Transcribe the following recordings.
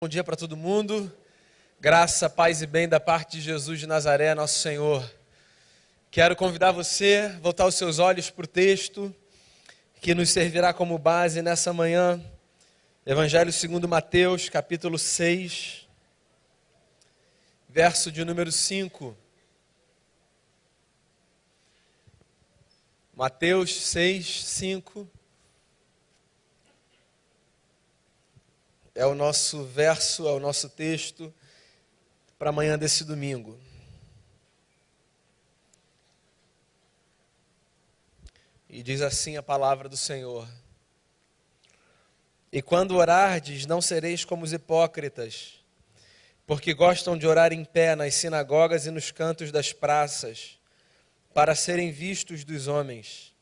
Bom dia para todo mundo. Graça, paz e bem da parte de Jesus de Nazaré, nosso Senhor. Quero convidar você a voltar os seus olhos para o texto que nos servirá como base nessa manhã. Evangelho segundo Mateus, capítulo 6, verso de número 5. Mateus 6, 5. É o nosso verso, é o nosso texto para amanhã desse domingo. E diz assim a palavra do Senhor: E quando orardes, não sereis como os hipócritas, porque gostam de orar em pé nas sinagogas e nos cantos das praças, para serem vistos dos homens.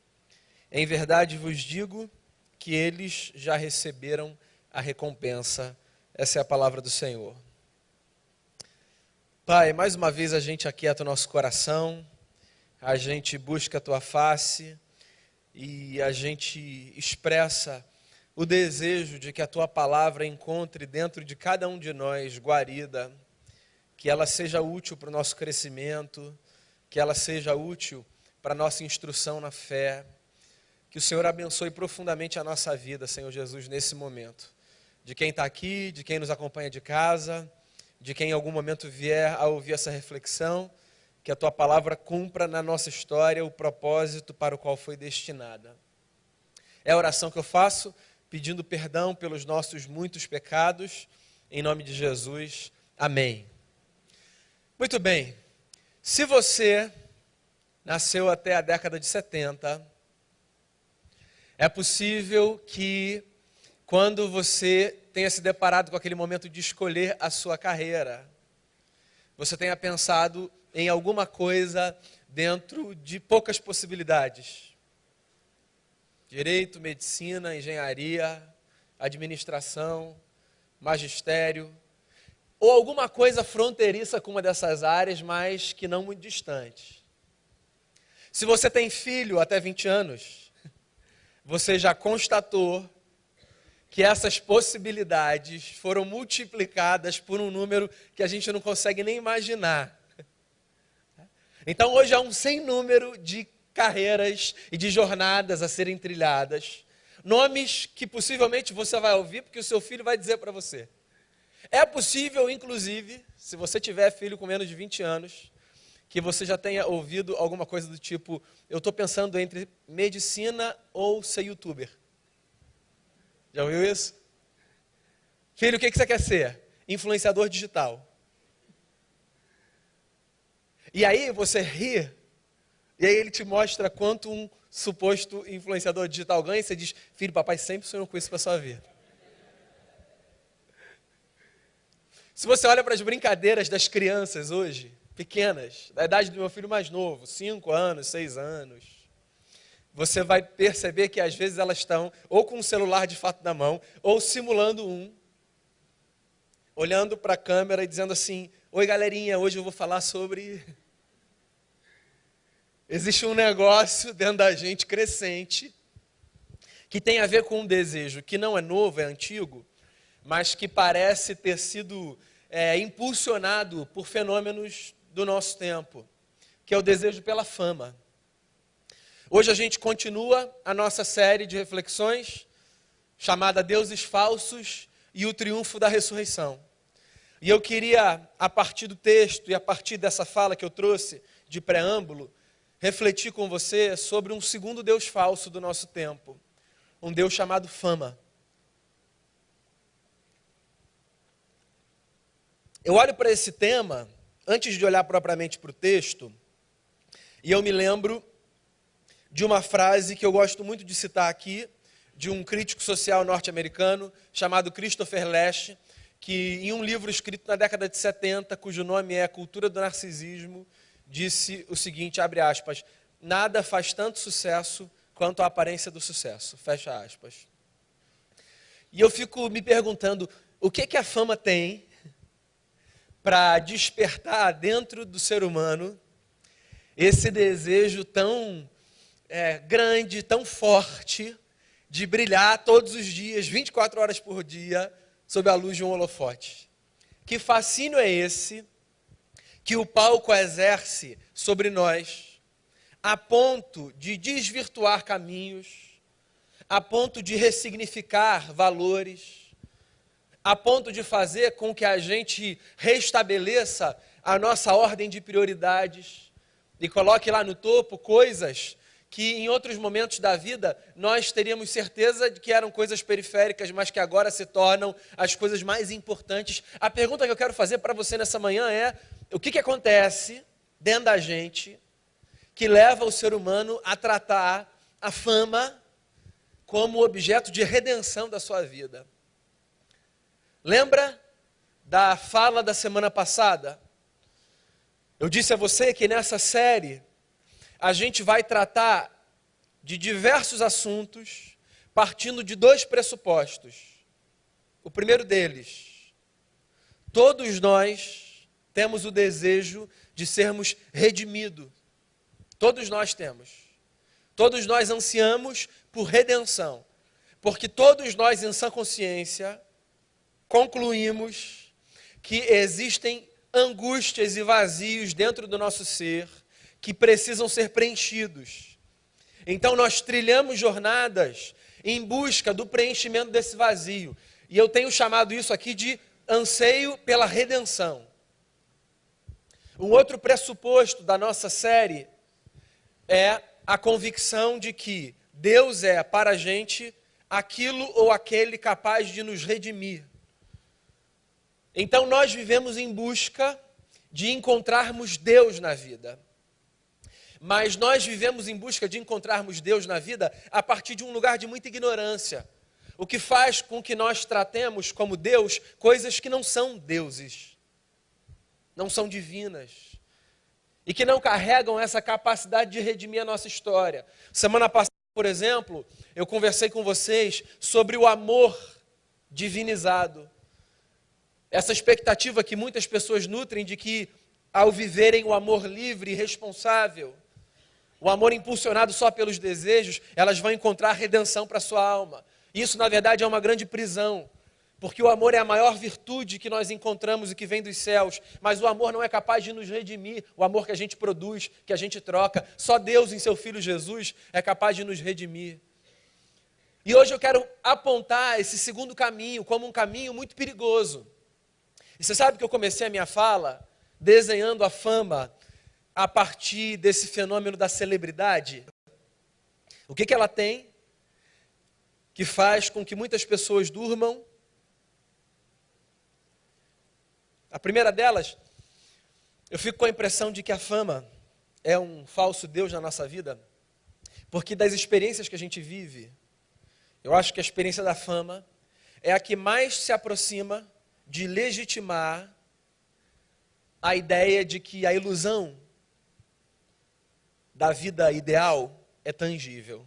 Em verdade vos digo que eles já receberam a recompensa. Essa é a palavra do Senhor. Pai, mais uma vez a gente aquieta o nosso coração, a gente busca a Tua face e a gente expressa o desejo de que a Tua palavra encontre dentro de cada um de nós guarida, que ela seja útil para o nosso crescimento, que ela seja útil para a nossa instrução na fé. Que o Senhor abençoe profundamente a nossa vida, Senhor Jesus, nesse momento. De quem está aqui, de quem nos acompanha de casa, de quem em algum momento vier a ouvir essa reflexão, que a Tua palavra cumpra na nossa história o propósito para o qual foi destinada. É a oração que eu faço, pedindo perdão pelos nossos muitos pecados, em nome de Jesus. Amém. Muito bem, se você nasceu até a década de 70, é possível que quando você tenha se deparado com aquele momento de escolher a sua carreira, você tenha pensado em alguma coisa dentro de poucas possibilidades. Direito, medicina, engenharia, administração, magistério, ou alguma coisa fronteiriça com uma dessas áreas, mas que não muito distante. Se você tem filho até 20 anos, você já constatou que essas possibilidades foram multiplicadas por um número que a gente não consegue nem imaginar. Então hoje há um sem número de carreiras e de jornadas a serem trilhadas, nomes que possivelmente você vai ouvir porque o seu filho vai dizer para você. É possível, inclusive, se você tiver filho com menos de 20 anos, que você já tenha ouvido alguma coisa do tipo: eu estou pensando entre medicina ou ser youtuber. Já ouviu isso? Filho, o que você quer ser? Influenciador digital. E aí você ri, e aí ele te mostra quanto um suposto influenciador digital ganha, e você diz: filho, papai sempre sonhou com isso para a sua vida. Se você olha para as brincadeiras das crianças hoje, pequenas, da idade do meu filho mais novo, 5 anos, 6 anos, você vai perceber que às vezes elas estão ou com um celular de fato na mão, ou simulando um, olhando para a câmera e dizendo assim: oi galerinha, hoje eu vou falar sobre... Existe um negócio dentro da gente crescente, que tem a ver com um desejo que não é novo, é antigo, mas que parece ter sido impulsionado por fenômenos do nosso tempo, que é o desejo pela fama. Hoje a gente continua a nossa série de reflexões, chamada Deuses Falsos e o Triunfo da Ressurreição. E eu queria, a partir do texto e a partir dessa fala que eu trouxe de preâmbulo, refletir com você sobre um segundo Deus falso do nosso tempo, um Deus chamado fama. Eu olho para esse tema, antes de olhar propriamente para o texto, e eu me lembro de uma frase que eu gosto muito de citar aqui, de um crítico social norte-americano chamado Christopher Lasch, que em um livro escrito na década de 70, cujo nome é A Cultura do Narcisismo, disse o seguinte, abre aspas: nada faz tanto sucesso quanto a aparência do sucesso, fecha aspas. E eu fico me perguntando, o que a fama tem para despertar dentro do ser humano esse desejo tão grande, tão forte, de brilhar todos os dias, 24 horas por dia, sob a luz de um holofote. Que fascínio é esse que o palco exerce sobre nós, a ponto de desvirtuar caminhos, a ponto de ressignificar valores, a ponto de fazer com que a gente restabeleça a nossa ordem de prioridades e coloque lá no topo coisas que em outros momentos da vida nós teríamos certeza de que eram coisas periféricas, mas que agora se tornam as coisas mais importantes. A pergunta que eu quero fazer para você nessa manhã é: o que acontece dentro da gente que leva o ser humano a tratar a fama como objeto de redenção da sua vida? Lembra da fala da semana passada? Eu disse a você que nessa série a gente vai tratar de diversos assuntos partindo de dois pressupostos. O primeiro deles: todos nós temos o desejo de sermos redimidos. Todos nós temos. Todos nós ansiamos por redenção. Porque todos nós, em sã consciência, concluímos que existem angústias e vazios dentro do nosso ser que precisam ser preenchidos. Então nós trilhamos jornadas em busca do preenchimento desse vazio. E eu tenho chamado isso aqui de anseio pela redenção. Um outro pressuposto da nossa série é a convicção de que Deus é para a gente aquilo ou aquele capaz de nos redimir. Então nós vivemos em busca de encontrarmos Deus na vida. Mas nós vivemos em busca de encontrarmos Deus na vida a partir de um lugar de muita ignorância. O que faz com que nós tratemos como Deus coisas que não são deuses, não são divinas, e que não carregam essa capacidade de redimir a nossa história. Semana passada, por exemplo, eu conversei com vocês sobre o amor divinizado. Essa expectativa que muitas pessoas nutrem de que, ao viverem o amor livre e responsável, o amor impulsionado só pelos desejos, elas vão encontrar redenção para a sua alma. Isso, na verdade, é uma grande prisão, porque o amor é a maior virtude que nós encontramos e que vem dos céus, mas o amor não é capaz de nos redimir, o amor que a gente produz, que a gente troca. Só Deus, em seu Filho Jesus, é capaz de nos redimir. E hoje eu quero apontar esse segundo caminho como um caminho muito perigoso. E você sabe que eu comecei a minha fala desenhando a fama a partir desse fenômeno da celebridade? O que ela tem que faz com que muitas pessoas durmam? A primeira delas, eu fico com a impressão de que a fama é um falso Deus na nossa vida, porque das experiências que a gente vive, eu acho que a experiência da fama é a que mais se aproxima de legitimar a ideia de que a ilusão da vida ideal é tangível.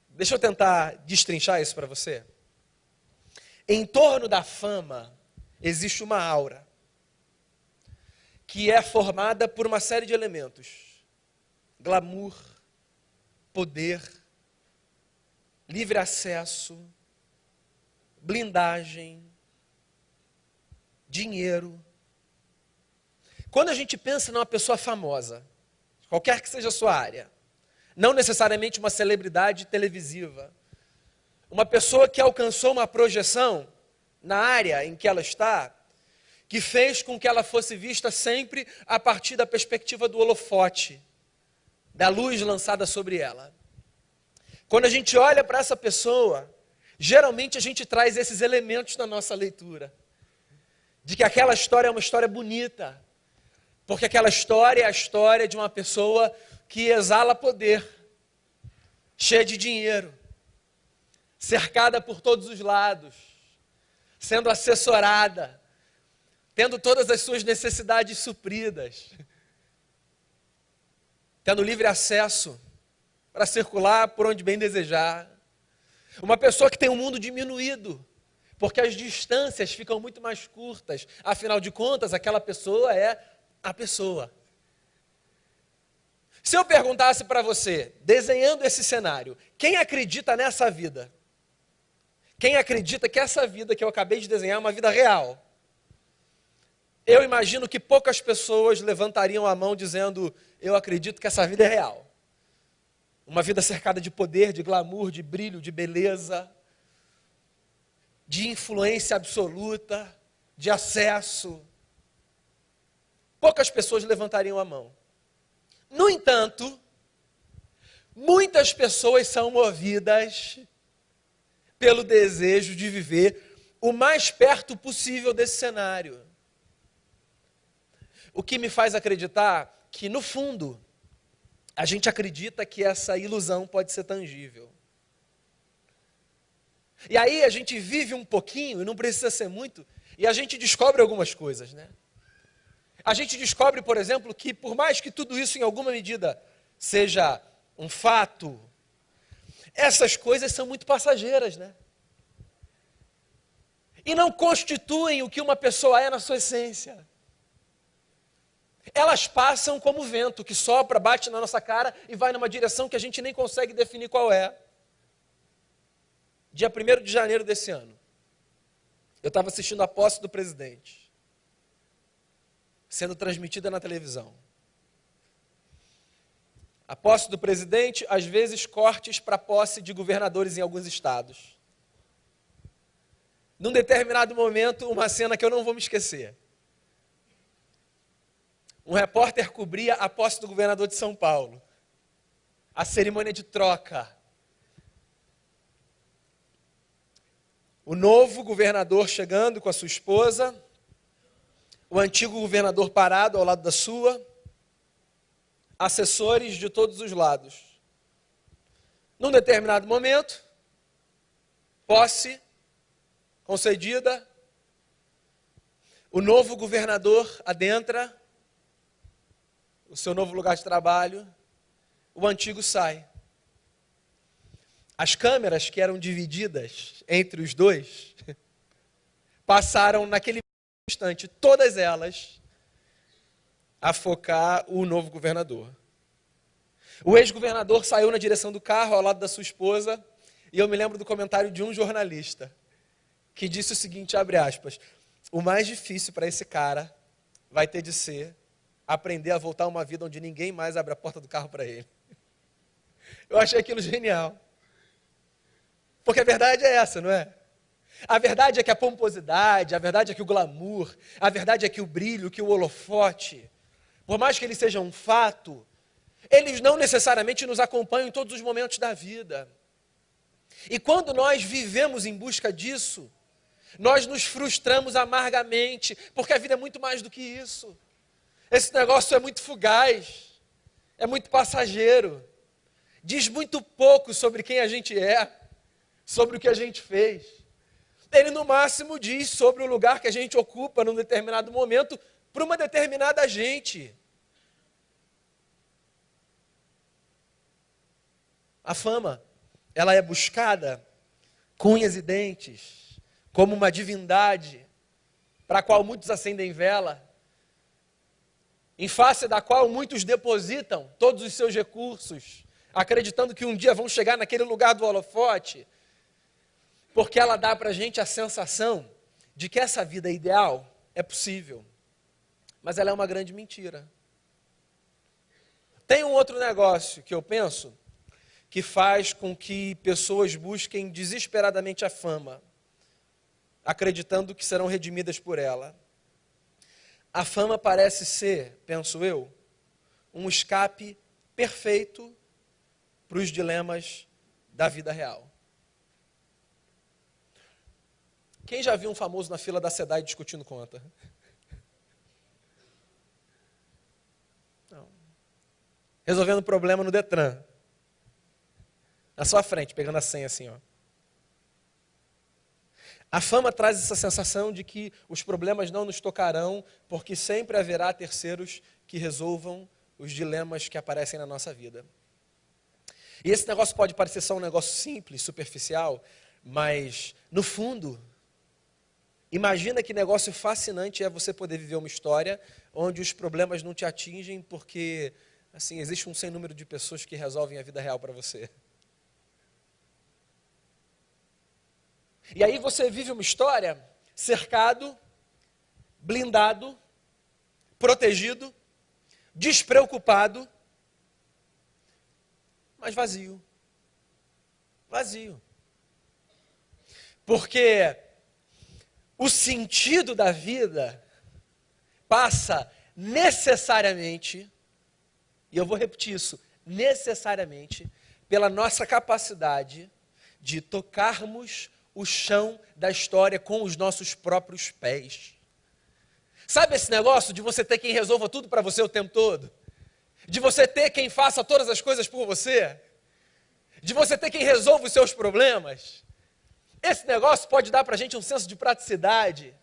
Deixa eu tentar destrinchar isso para você. Em torno da fama existe uma aura que é formada por uma série de elementos: glamour, poder, livre acesso, blindagem, dinheiro. Quando a gente pensa numa pessoa famosa, qualquer que seja a sua área, não necessariamente uma celebridade televisiva, uma pessoa que alcançou uma projeção na área em que ela está, que fez com que ela fosse vista sempre a partir da perspectiva do holofote, da luz lançada sobre ela. Quando a gente olha para essa pessoa, geralmente a gente traz esses elementos na nossa leitura, de que aquela história é uma história bonita, porque aquela história é a história de uma pessoa que exala poder, cheia de dinheiro, cercada por todos os lados, sendo assessorada, tendo todas as suas necessidades supridas, tendo livre acesso para circular por onde bem desejar. Uma pessoa que tem um mundo diminuído, porque as distâncias ficam muito mais curtas. Afinal de contas, aquela pessoa é a pessoa. Se eu perguntasse para você, desenhando esse cenário, quem acredita nessa vida? Quem acredita que essa vida que eu acabei de desenhar é uma vida real? Eu imagino que poucas pessoas levantariam a mão dizendo, eu acredito que essa vida é real. Uma vida cercada de poder, de glamour, de brilho, de beleza, de influência absoluta, de acesso. Poucas pessoas levantariam a mão. No entanto, muitas pessoas são movidas pelo desejo de viver o mais perto possível desse cenário. O que me faz acreditar que, no fundo, a gente acredita que essa ilusão pode ser tangível. E aí a gente vive um pouquinho, e não precisa ser muito, e a gente descobre algumas coisas, né? A gente descobre, por exemplo, que por mais que tudo isso em alguma medida seja um fato, essas coisas são muito passageiras, né? E não constituem o que uma pessoa é na sua essência. Elas passam como vento que sopra, bate na nossa cara e vai numa direção que a gente nem consegue definir qual é. Dia 1º de janeiro desse ano, eu estava assistindo a posse do presidente, sendo transmitida na televisão. A posse do presidente, às vezes cortes para a posse de governadores em alguns estados. Num determinado momento, uma cena que eu não vou me esquecer. Um repórter cobria a posse do governador de São Paulo, a cerimônia de troca. O novo governador chegando com a sua esposa, o antigo governador parado ao lado da sua, assessores de todos os lados. Num determinado momento, posse concedida, o novo governador adentra o seu novo lugar de trabalho, o antigo sai. As câmeras que eram divididas entre os dois passaram naquele instante, todas elas, a focar o novo governador. O ex-governador saiu na direção do carro ao lado da sua esposa, e eu me lembro do comentário de um jornalista, que disse o seguinte, abre aspas, o mais difícil para esse cara vai ter de ser aprender a voltar a uma vida onde ninguém mais abre a porta do carro para ele. Eu achei aquilo genial. Porque a verdade é essa, não é? A verdade é que a pomposidade, a verdade é que o glamour, a verdade é que o brilho, que o holofote, por mais que eles sejam um fato, eles não necessariamente nos acompanham em todos os momentos da vida. E quando nós vivemos em busca disso, nós nos frustramos amargamente, porque a vida é muito mais do que isso. Esse negócio é muito fugaz, é muito passageiro, diz muito pouco sobre quem a gente é, sobre o que a gente fez. Ele, no máximo, diz sobre o lugar que a gente ocupa num determinado momento para uma determinada gente. A fama, ela é buscada com unhas e dentes, como uma divindade, para a qual muitos acendem vela, em face da qual muitos depositam todos os seus recursos, acreditando que um dia vão chegar naquele lugar do holofote, porque ela dá para a gente a sensação de que essa vida ideal é possível, mas ela é uma grande mentira. Tem um outro negócio que eu penso, que faz com que pessoas busquem desesperadamente a fama, acreditando que serão redimidas por ela. A fama parece ser, penso eu, um escape perfeito para os dilemas da vida real. Quem já viu um famoso na fila da SEDAI discutindo conta? Não. Resolvendo problema no Detran. Na sua frente, pegando a senha assim, ó. A fama traz essa sensação de que os problemas não nos tocarão, porque sempre haverá terceiros que resolvam os dilemas que aparecem na nossa vida. E esse negócio pode parecer só um negócio simples, superficial, mas, no fundo, imagina que negócio fascinante é você poder viver uma história onde os problemas não te atingem, porque, assim, existe um sem número de pessoas que resolvem a vida real para você. E aí você vive uma história cercado, blindado, protegido, despreocupado, mas vazio. Vazio. Porque o sentido da vida passa necessariamente, e eu vou repetir isso, necessariamente, pela nossa capacidade de tocarmos o chão da história com os nossos próprios pés. Sabe esse negócio de você ter quem resolva tudo para você o tempo todo? De você ter quem faça todas as coisas por você? De você ter quem resolva os seus problemas? Esse negócio pode dar para a gente um senso de praticidade.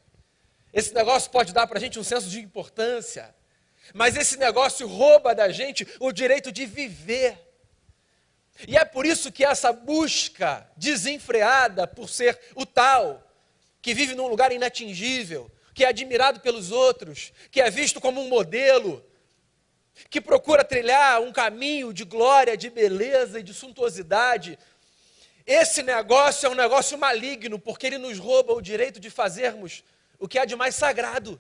Esse negócio pode dar para a gente um senso de importância. Mas esse negócio rouba da gente o direito de viver. E é por isso que essa busca desenfreada por ser o tal, que vive num lugar inatingível, que é admirado pelos outros, que é visto como um modelo, que procura trilhar um caminho de glória, de beleza e de suntuosidade. Esse negócio é um negócio maligno, porque ele nos rouba o direito de fazermos o que há de mais sagrado,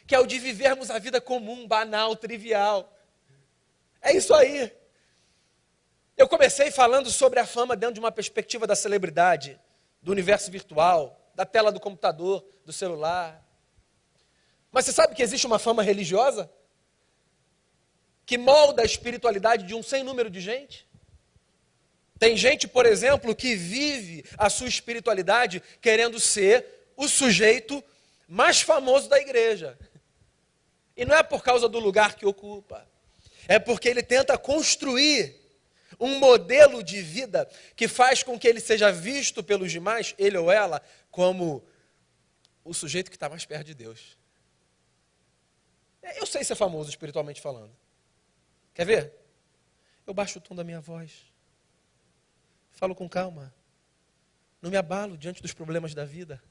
que é o de vivermos a vida comum, banal, trivial. É isso aí. Eu comecei falando sobre a fama dentro de uma perspectiva da celebridade, do universo virtual, da tela do computador, do celular. Mas você sabe que existe uma fama religiosa que molda a espiritualidade de um sem número de gente? Tem gente, por exemplo, que vive a sua espiritualidade querendo ser o sujeito mais famoso da igreja. E não é por causa do lugar que ocupa. É porque ele tenta construir um modelo de vida que faz com que ele seja visto pelos demais, ele ou ela, como o sujeito que está mais perto de Deus. Eu sei ser famoso espiritualmente falando. Quer ver? Eu baixo o tom da minha voz. Falo com calma. Não me abalo diante dos problemas da vida.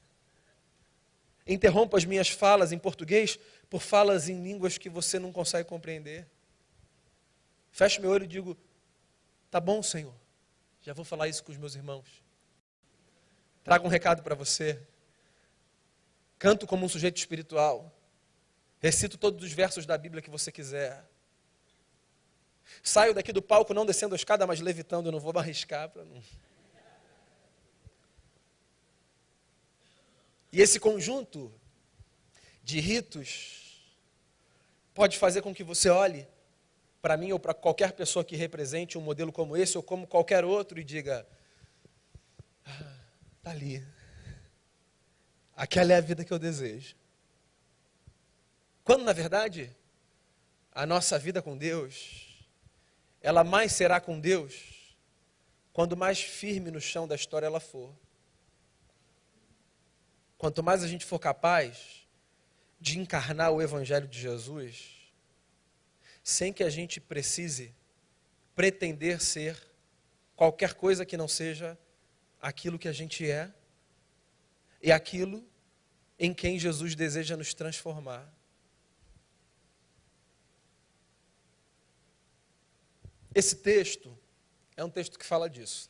Interrompo as minhas falas em português por falas em línguas que você não consegue compreender. Fecho meu olho e digo, tá bom, Senhor. Já vou falar isso com os meus irmãos. Trago um recado para você. Canto como um sujeito espiritual. Recito todos os versos da Bíblia que você quiser. Saio daqui do palco não descendo a escada, mas levitando. Eu não vou me arriscar para não... E esse conjunto de ritos pode fazer com que você olhe para mim ou para qualquer pessoa que represente um modelo como esse ou como qualquer outro e diga, está ali. Aquela é a vida que eu desejo. Quando, na verdade, a nossa vida com Deus, ela mais será com Deus quando mais firme no chão da história ela for. Quanto mais a gente for capaz de encarnar o Evangelho de Jesus, sem que a gente precise pretender ser qualquer coisa que não seja aquilo que a gente é e aquilo em quem Jesus deseja nos transformar. Esse texto é um texto que fala disso.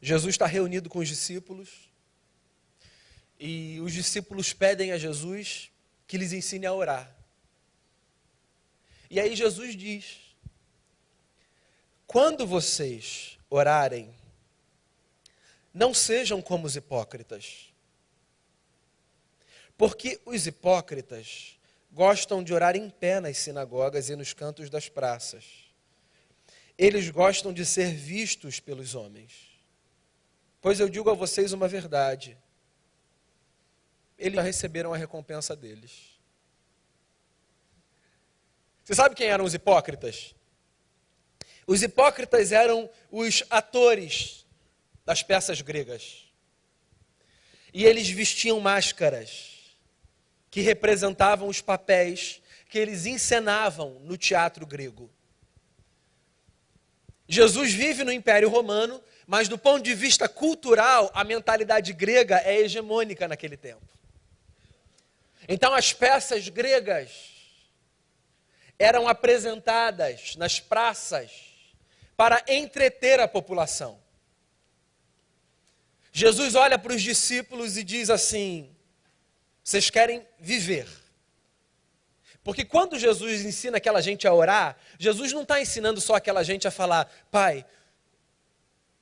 Jesus está reunido com os discípulos e os discípulos pedem a Jesus que lhes ensine a orar. E aí Jesus diz, quando vocês orarem, não sejam como os hipócritas, porque os hipócritas gostam de orar em pé nas sinagogas e nos cantos das praças. Eles gostam de ser vistos pelos homens. Pois eu digo a vocês uma verdade, eles já receberam a recompensa deles. Você sabe quem eram os hipócritas? Os hipócritas eram os atores das peças gregas. E eles vestiam máscaras que representavam os papéis que eles encenavam no teatro grego. Jesus vive no Império Romano, mas do ponto de vista cultural, a mentalidade grega é hegemônica naquele tempo. Então as peças gregas eram apresentadas nas praças para entreter a população. Jesus olha para os discípulos e diz assim: vocês querem viver. Porque quando Jesus ensina aquela gente a orar, Jesus não está ensinando só aquela gente a falar, Pai,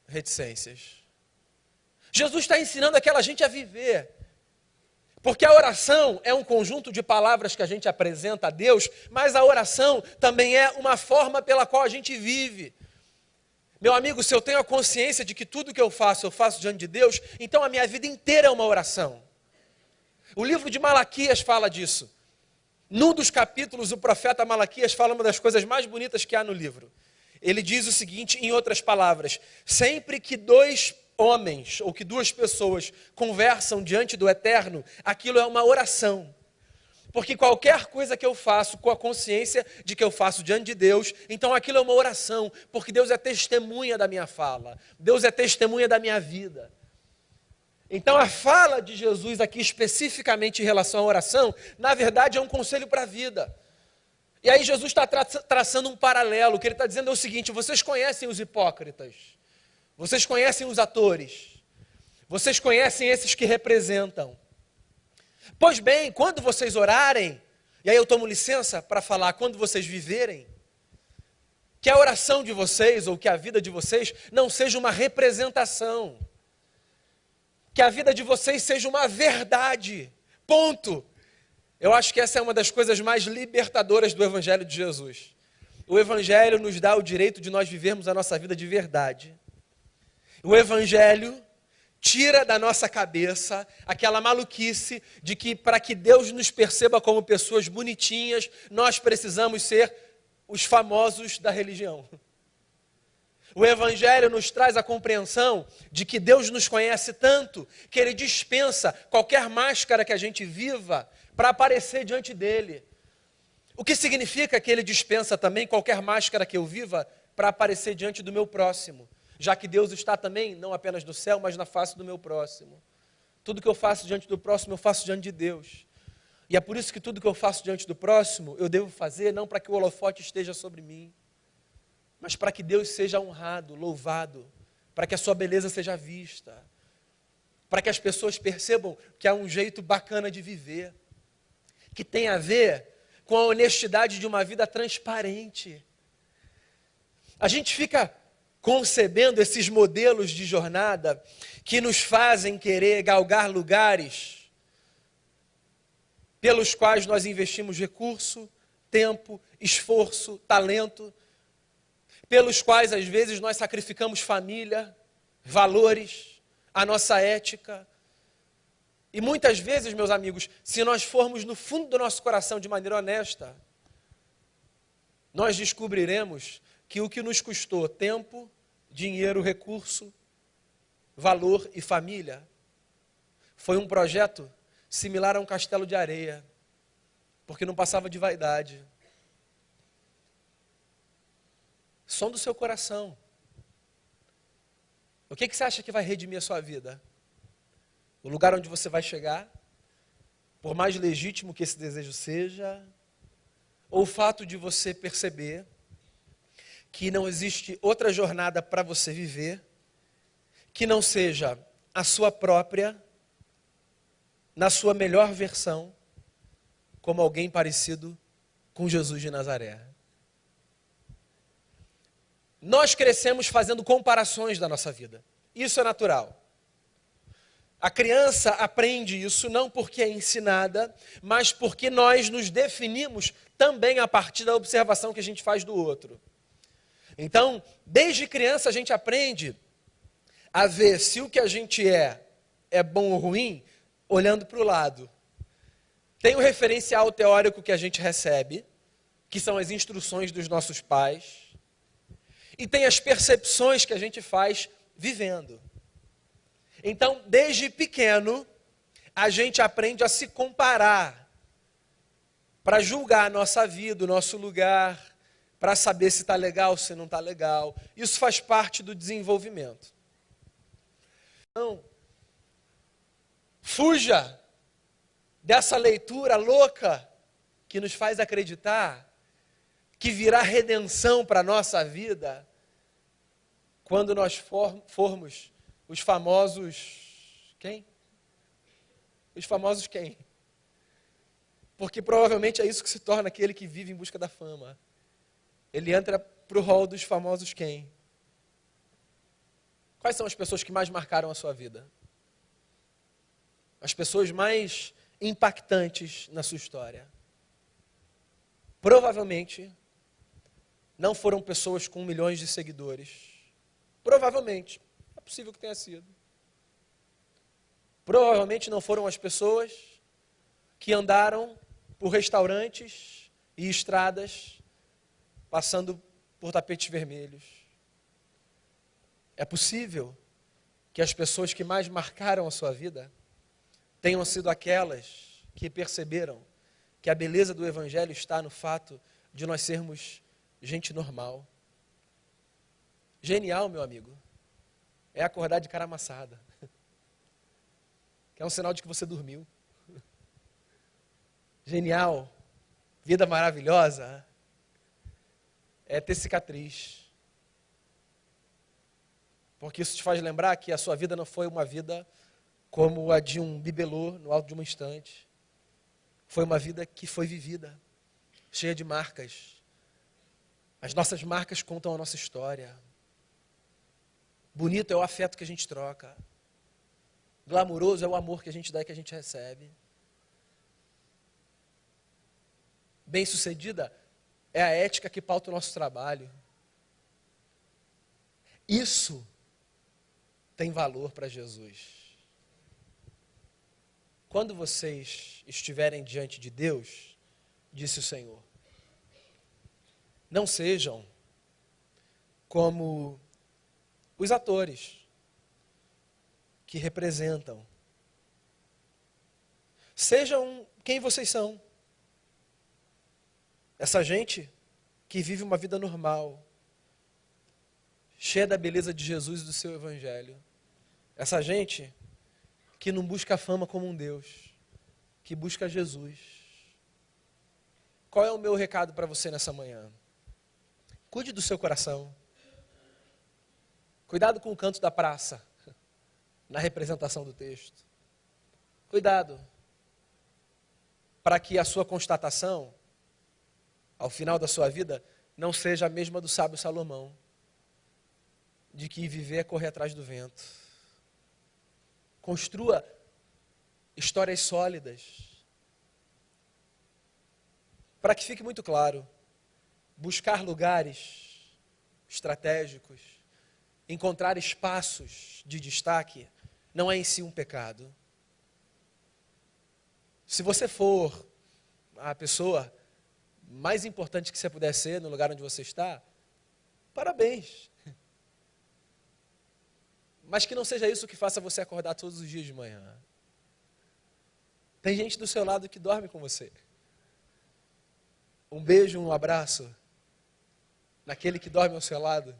reticências. Jesus está ensinando aquela gente a viver. Porque a oração é um conjunto de palavras que a gente apresenta a Deus, mas a oração também é uma forma pela qual a gente vive. Meu amigo, se eu tenho a consciência de que tudo que eu faço diante de Deus, então a minha vida inteira é uma oração. O livro de Malaquias fala disso. Num dos capítulos, o profeta Malaquias fala uma das coisas mais bonitas que há no livro. Ele diz o seguinte, em outras palavras: sempre que dois homens ou que duas pessoas conversam diante do Eterno, aquilo é uma oração. Porque qualquer coisa que eu faço com a consciência de que eu faço diante de Deus, então aquilo é uma oração, porque Deus é testemunha da minha fala, Deus é testemunha da minha vida. Então a fala de Jesus aqui especificamente em relação à oração, na verdade é um conselho para a vida. E aí Jesus está traçando um paralelo, o que ele está dizendo é o seguinte: vocês conhecem os hipócritas, vocês conhecem os atores, vocês conhecem esses que representam. Pois bem, quando vocês orarem, e aí eu tomo licença para falar, quando vocês viverem, que a oração de vocês ou que a vida de vocês não seja uma representação, que a vida de vocês seja uma verdade, ponto. Eu acho que essa é uma das coisas mais libertadoras do Evangelho de Jesus. O Evangelho nos dá o direito de nós vivermos a nossa vida de verdade. O Evangelho tira da nossa cabeça aquela maluquice de que para que Deus nos perceba como pessoas bonitinhas, nós precisamos ser os famosos da religião. O Evangelho nos traz a compreensão de que Deus nos conhece tanto que Ele dispensa qualquer máscara que a gente viva para aparecer diante dEle. O que significa que Ele dispensa também qualquer máscara que eu viva para aparecer diante do meu próximo, já que Deus está também, não apenas no céu, mas na face do meu próximo. Tudo que eu faço diante do próximo, eu faço diante de Deus. E é por isso que tudo que eu faço diante do próximo, eu devo fazer não para que o holofote esteja sobre mim, mas para que Deus seja honrado, louvado, para que a sua beleza seja vista, para que as pessoas percebam que há um jeito bacana de viver, que tem a ver com a honestidade de uma vida transparente. A gente fica concebendo esses modelos de jornada que nos fazem querer galgar lugares pelos quais nós investimos recurso, tempo, esforço, talento, pelos quais às vezes nós sacrificamos família, valores, a nossa ética. E muitas vezes, meus amigos, se nós formos no fundo do nosso coração de maneira honesta, nós descobriremos que o que nos custou tempo, dinheiro, recurso, valor e família foi um projeto similar a um castelo de areia, porque não passava de vaidade. Som do seu coração. O que você acha que vai redimir a sua vida? O lugar onde você vai chegar? Por mais legítimo que esse desejo seja? Ou o fato de você perceber que não existe outra jornada para você viver que não seja a sua própria, na sua melhor versão, como alguém parecido com Jesus de Nazaré? Nós crescemos fazendo comparações da nossa vida. Isso é natural. A criança aprende isso não porque é ensinada, mas porque nós nos definimos também a partir da observação que a gente faz do outro. Então, desde criança a gente aprende a ver se o que a gente é bom ou ruim, olhando para o lado. Tem o referencial teórico que a gente recebe, que são as instruções dos nossos pais, e tem as percepções que a gente faz vivendo. Então, desde pequeno, a gente aprende a se comparar, para julgar a nossa vida, o nosso lugar, para saber se está legal, se não está legal. Isso faz parte do desenvolvimento. Então, fuja dessa leitura louca que nos faz acreditar que virá redenção para a nossa vida quando nós formos os famosos quem? Os famosos quem? Porque provavelmente é isso que se torna aquele que vive em busca da fama. Ele entra para o rol dos famosos quem? Quais são as pessoas que mais marcaram a sua vida? As pessoas mais impactantes na sua história. Provavelmente não foram pessoas com milhões de seguidores. Provavelmente. É possível que tenha sido. Provavelmente não foram as pessoas que andaram por restaurantes e estradas passando por tapetes vermelhos. É possível que as pessoas que mais marcaram a sua vida tenham sido aquelas que perceberam que a beleza do Evangelho está no fato de nós sermos gente normal. Genial, meu amigo, é acordar de cara amassada, que é um sinal de que você dormiu. Genial, vida maravilhosa, é ter cicatriz. Porque isso te faz lembrar que a sua vida não foi uma vida como a de um bibelô no alto de uma estante. Foi uma vida que foi vivida, cheia de marcas. As nossas marcas contam a nossa história. Bonito é o afeto que a gente troca. Glamuroso é o amor que a gente dá e que a gente recebe. Bem-sucedida é a ética que pauta o nosso trabalho. Isso tem valor para Jesus. Quando vocês estiverem diante de Deus, disse o Senhor, não sejam como os atores que representam. Sejam quem vocês são. Essa gente que vive uma vida normal, cheia da beleza de Jesus e do seu Evangelho. Essa gente que não busca a fama como um Deus, que busca Jesus. Qual é o meu recado para você nessa manhã? Cuide do seu coração. Cuidado com o canto da praça, na representação do texto. Cuidado, para que a sua constatação, ao final da sua vida, não seja a mesma do sábio Salomão, de que viver é correr atrás do vento. Construa histórias sólidas. Para que fique muito claro, buscar lugares estratégicos, encontrar espaços de destaque, não é em si um pecado. Se você for a pessoa mais importante que você puder ser no lugar onde você está, parabéns. Mas que não seja isso que faça você acordar todos os dias de manhã. Tem gente do seu lado que dorme com você. Um beijo, um abraço naquele que dorme ao seu lado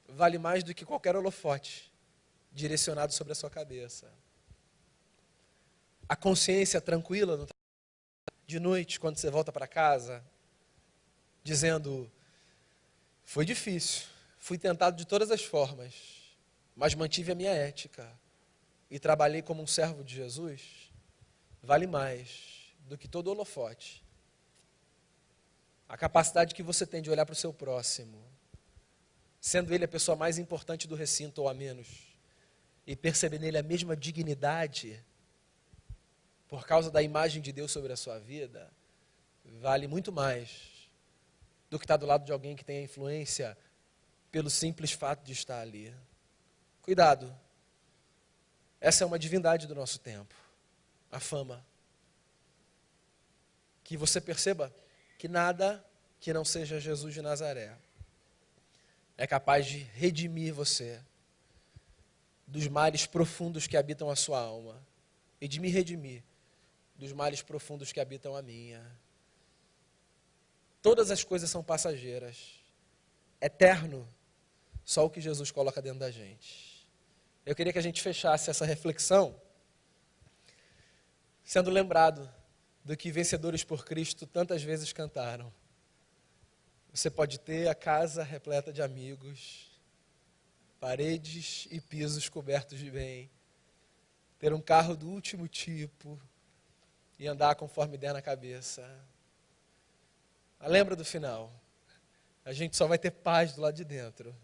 vale mais do que qualquer holofote direcionado sobre a sua cabeça. A consciência tranquila de noite, quando você volta para casa, dizendo, foi difícil, fui tentado de todas as formas, mas mantive a minha ética e trabalhei como um servo de Jesus, vale mais do que todo holofote. A capacidade que você tem de olhar para o seu próximo, sendo ele a pessoa mais importante do recinto ou a menos, e perceber nele a mesma dignidade, por causa da imagem de Deus sobre a sua vida, vale muito mais do que estar do lado de alguém que tem a influência pelo simples fato de estar ali. Cuidado, essa é uma divindade do nosso tempo, a fama. Que você perceba que nada que não seja Jesus de Nazaré é capaz de redimir você dos males profundos que habitam a sua alma e de me redimir dos males profundos que habitam a minha. Todas as coisas são passageiras. Eterno, só o que Jesus coloca dentro da gente. Eu queria que a gente fechasse essa reflexão sendo lembrado do que vencedores por Cristo tantas vezes cantaram. Você pode ter a casa repleta de amigos, paredes e pisos cobertos de bem, ter um carro do último tipo e andar conforme der na cabeça. Mas lembra do final. A gente só vai ter paz do lado de dentro.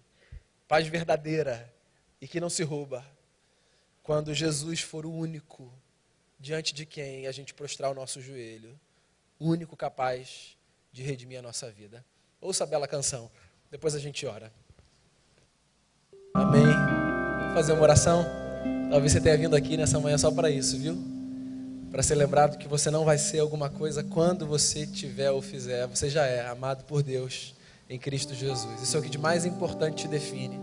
Paz verdadeira e que não se rouba. Quando Jesus for o único diante de quem a gente prostrar o nosso joelho. O único capaz de redimir a nossa vida. Ouça a bela canção. Depois a gente ora. Amém. Vou fazer uma oração. Talvez você tenha vindo aqui nessa manhã só para isso, viu? Para ser lembrado que você não vai ser alguma coisa quando você tiver ou fizer. Você já é amado por Deus em Cristo Jesus. Isso é o que de mais importante te define.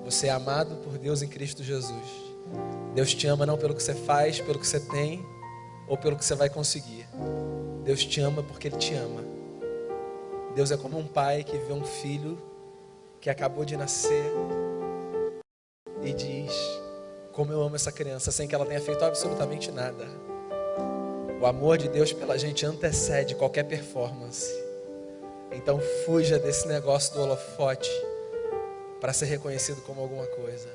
Você é amado por Deus em Cristo Jesus. Deus te ama não pelo que você faz, pelo que você tem ou pelo que você vai conseguir. Deus te ama porque Ele te ama. Deus é como um pai que vê um filho que acabou de nascer e diz: como eu amo essa criança, sem que ela tenha feito absolutamente nada. O amor de Deus pela gente antecede qualquer performance. Então fuja desse negócio do holofote para ser reconhecido como alguma coisa.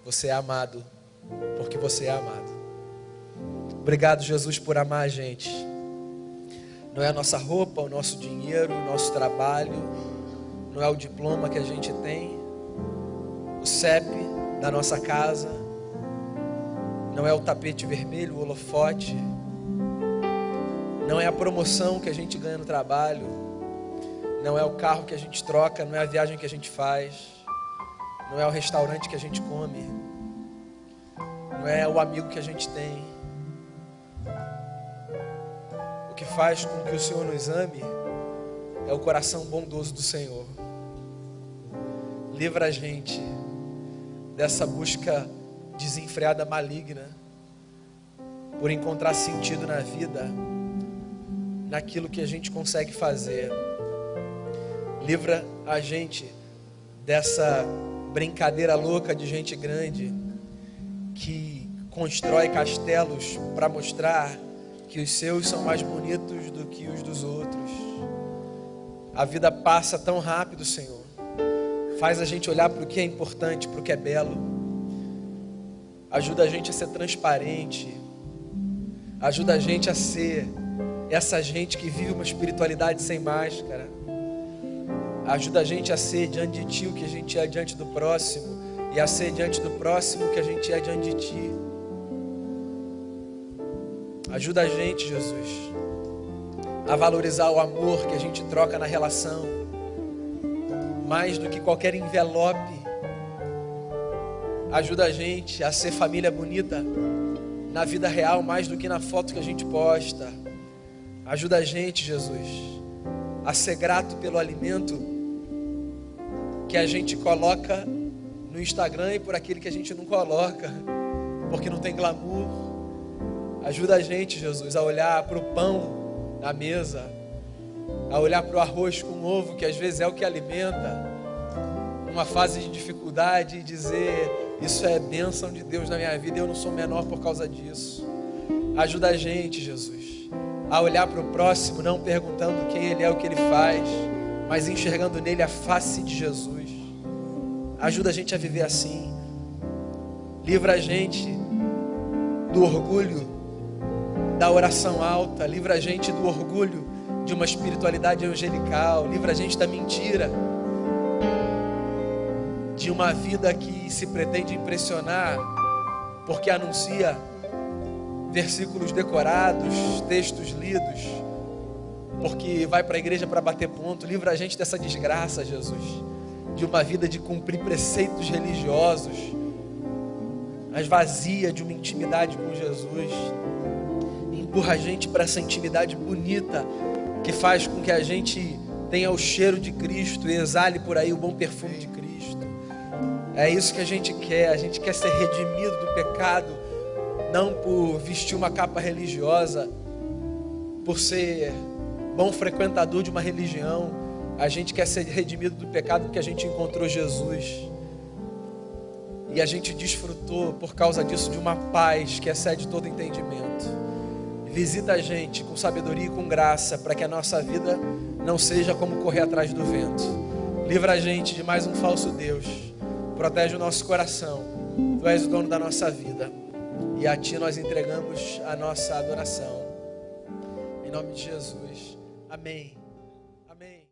Você é amado porque você é amado. Obrigado, Jesus, por amar a gente. Não é a nossa roupa, o nosso dinheiro, o nosso trabalho, não é o diploma que a gente tem, o CEP da nossa casa, não é o tapete vermelho, o holofote, não é a promoção que a gente ganha no trabalho, não é o carro que a gente troca, não é a viagem que a gente faz, não é o restaurante que a gente come, não é o amigo que a gente tem. O que faz com que o Senhor nos ame é o coração bondoso do Senhor. Livra a gente dessa busca desenfreada, maligna, por encontrar sentido na vida, naquilo que a gente consegue fazer. Livra a gente dessa brincadeira louca de gente grande que constrói castelos para mostrar que os seus são mais bonitos do que os dos outros. A vida passa tão rápido, Senhor. Faz a gente olhar para o que é importante, para o que é belo. Ajuda a gente a ser transparente. Ajuda a gente a ser essa gente que vive uma espiritualidade sem máscara. Ajuda a gente a ser diante de Ti o que a gente é diante do próximo. E a ser diante do próximo o que a gente é diante de Ti. Ajuda a gente, Jesus, a valorizar o amor que a gente troca na relação, mais do que qualquer envelope. Ajuda a gente a ser família bonita na vida real, mais do que na foto que a gente posta. Ajuda a gente, Jesus, a ser grato pelo alimento que a gente coloca no Instagram e por aquele que a gente não coloca, porque não tem glamour. Ajuda a gente, Jesus, a olhar para o pão na mesa, a olhar para o arroz com ovo, que às vezes é o que alimenta, numa fase de dificuldade, e dizer: isso é bênção de Deus na minha vida e eu não sou menor por causa disso. Ajuda a gente, Jesus, a olhar para o próximo, não perguntando quem ele é, o que ele faz, mas enxergando nele a face de Jesus. Ajuda a gente a viver assim. Livra a gente do orgulho da oração alta, livra a gente do orgulho de uma espiritualidade angelical, livra a gente da mentira, de uma vida que se pretende impressionar, porque anuncia versículos decorados, textos lidos, porque vai para a igreja para bater ponto. Livra a gente dessa desgraça, Jesus, de uma vida de cumprir preceitos religiosos, mas vazia de uma intimidade com Jesus. Empurra a gente para essa intimidade bonita que faz com que a gente tenha o cheiro de Cristo e exale por aí o bom perfume de Cristo. É isso que a gente quer ser redimido do pecado, não por vestir uma capa religiosa, por ser bom frequentador de uma religião. A gente quer ser redimido do pecado porque a gente encontrou Jesus. E a gente desfrutou por causa disso de uma paz que excede todo entendimento. Visita a gente com sabedoria e com graça, para que a nossa vida não seja como correr atrás do vento. Livra a gente de mais um falso Deus. Protege o nosso coração. Tu és o dono da nossa vida. E E a Ti nós entregamos a nossa adoração. Em nome de Jesus. Amém. Amém.